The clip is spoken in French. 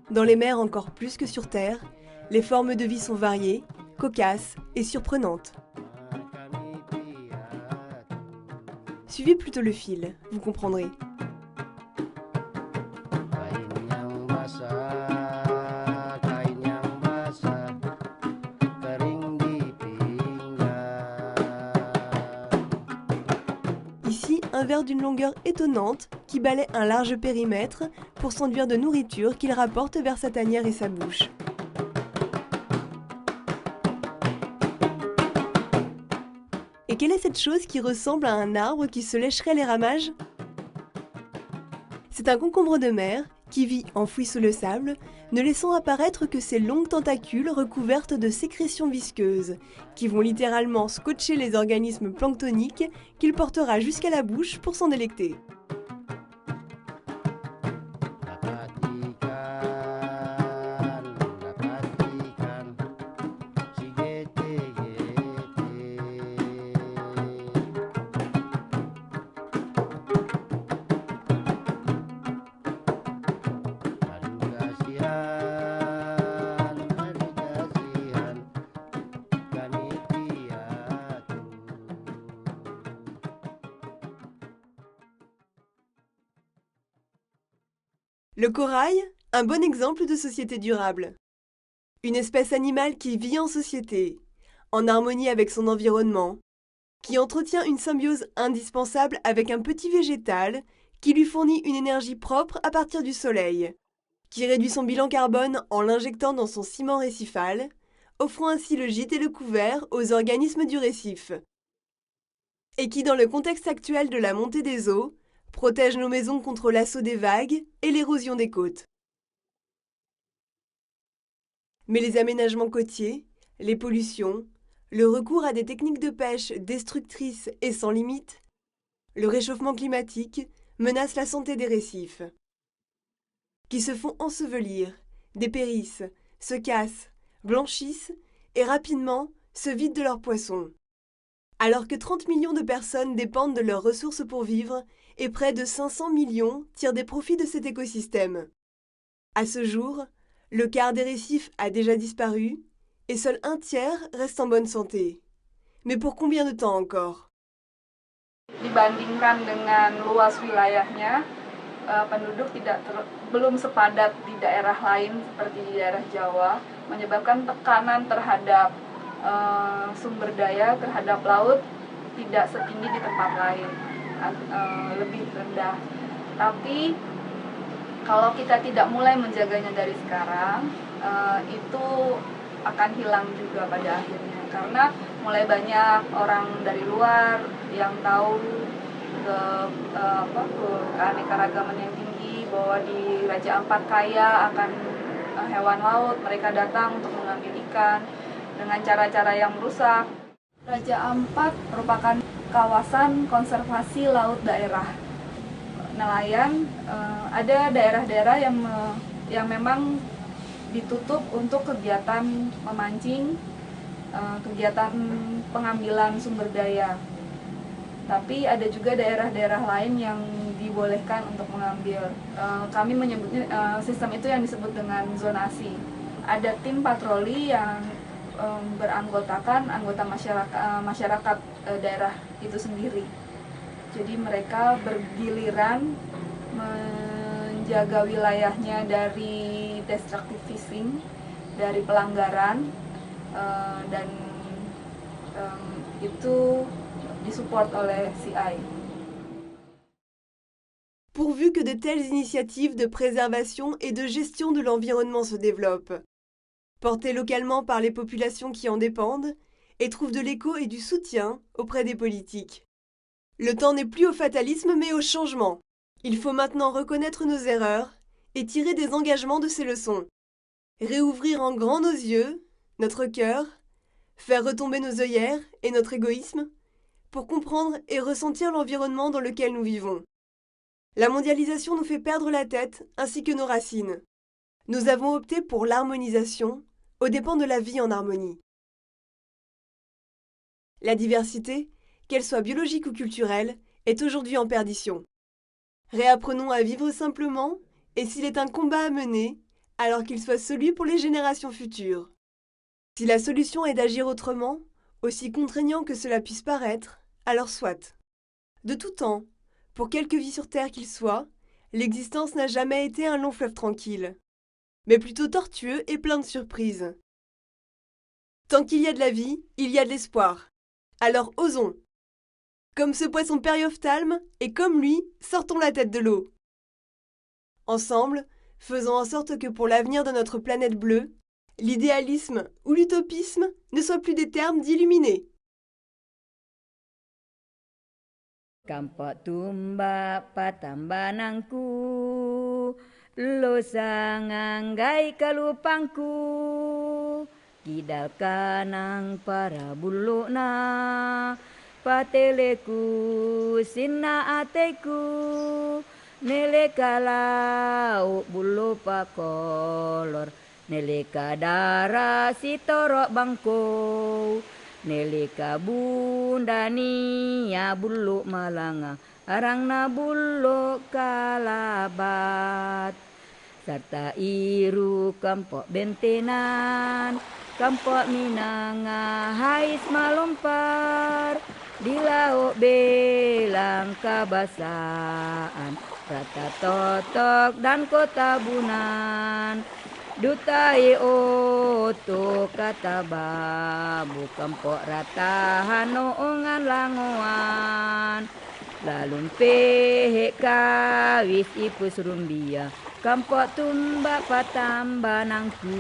Dans les mers encore plus que sur Terre, les formes de vie sont variées, cocasses et surprenantes. Suivez plutôt le fil, vous comprendrez. Ici, un ver d'une longueur étonnante qui balaie un large périmètre pour s'enduire de nourriture qu'il rapporte vers sa tanière et sa bouche. Et quelle est cette chose qui ressemble à un arbre qui se lécherait les ramages? C'est un concombre de mer qui vit enfoui sous le sable, ne laissant apparaître que ses longues tentacules recouvertes de sécrétions visqueuses, qui vont littéralement scotcher les organismes planctoniques qu'il portera jusqu'à la bouche pour s'en délecter. Le corail, un bon exemple de société durable. Une espèce animale qui vit en société, en harmonie avec son environnement, qui entretient une symbiose indispensable avec un petit végétal qui lui fournit une énergie propre à partir du soleil, qui réduit son bilan carbone en l'injectant dans son ciment récifal, offrant ainsi le gîte et le couvert aux organismes du récif, et qui, dans le contexte actuel de la montée des eaux, protège nos maisons contre l'assaut des vagues et l'érosion des côtes. Mais les aménagements côtiers, les pollutions, le recours à des techniques de pêche destructrices et sans limite, le réchauffement climatique menacent la santé des récifs, qui se font ensevelir, dépérissent, se cassent, blanchissent et rapidement se vident de leurs poissons. Alors que 30 millions de personnes dépendent de leurs ressources pour vivre et près de 500 millions tirent des profits de cet écosystème. À ce jour, le quart des récifs a déjà disparu et seul un tiers reste en bonne santé. Mais pour combien de temps encore? Dibandingkan dengan luas wilayahnya, penduduk belum sepadat di daerah lain seperti di daerah Jawa, menyebabkan tekanan terhadap sumber daya terhadap laut tidak setinggi di tempat lain, lebih rendah. Tapi kalau kita tidak mulai menjaganya dari sekarang, itu akan hilang juga pada akhirnya, karena mulai banyak orang dari luar yang tahu keanekaragaman yang tinggi, bahwa di Raja Ampat kaya akan hewan laut. Mereka datang untuk mengambil ikan dengan cara-cara yang merusak. Raja Ampat merupakan kawasan konservasi laut daerah nelayan. Ada daerah-daerah yang memang ditutup untuk kegiatan memancing, kegiatan pengambilan sumber daya. Tapi ada juga daerah-daerah lain yang dibolehkan untuk mengambil. Kami menyebutnya sistem itu yang disebut dengan zonasi. Ada tim patroli yang beranggotakan anggota masyarakat daerah itu sendiri. Jadi mereka bergiliran menjaga wilayahnya dari destructive fishing, dari pelanggaran, dan itu disupport oleh CI. Pourvu que de telles initiatives de préservation et de gestion de l'environnement se développent, portées localement par les populations qui en dépendent, et trouvent de l'écho et du soutien auprès des politiques. Le temps n'est plus au fatalisme mais au changement. Il faut maintenant reconnaître nos erreurs et tirer des engagements de ces leçons. Réouvrir en grand nos yeux, notre cœur, faire retomber nos œillères et notre égoïsme, pour comprendre et ressentir l'environnement dans lequel nous vivons. La mondialisation nous fait perdre la tête ainsi que nos racines. Nous avons opté pour l'harmonisation aux dépens de la vie en harmonie. La diversité, qu'elle soit biologique ou culturelle, est aujourd'hui en perdition. Réapprenons à vivre simplement, et s'il est un combat à mener, alors qu'il soit celui pour les générations futures. Si la solution est d'agir autrement, aussi contraignant que cela puisse paraître, alors soit. De tout temps, pour quelque vie sur Terre qu'il soit, l'existence n'a jamais été un long fleuve tranquille, mais plutôt tortueux et plein de surprises. Tant qu'il y a de la vie, il y a de l'espoir. Alors osons. Comme ce poisson périophthalme, et comme lui, sortons la tête de l'eau. Ensemble, faisons en sorte que pour l'avenir de notre planète bleue, l'idéalisme ou l'utopisme ne soient plus des termes d'illuminés. Kampo tumba patambanangku, lo sanganggai kalupangku, kidal kanang para bulu na, pateleku sinna ateku, nele kalau bulu pakolor, nele kadara sitorok bangko. Nelika bunda niya bulu malanga arang na bulu kalabat serta iru kampok bentenan kampok minanga hais malumpar di laut belang kabasaan rata totok dan kota bunan Dutai oto kata babu kampok rata hanoongan langoan lalun pehe kawis ipus rumbia kampok tumba patambanangku.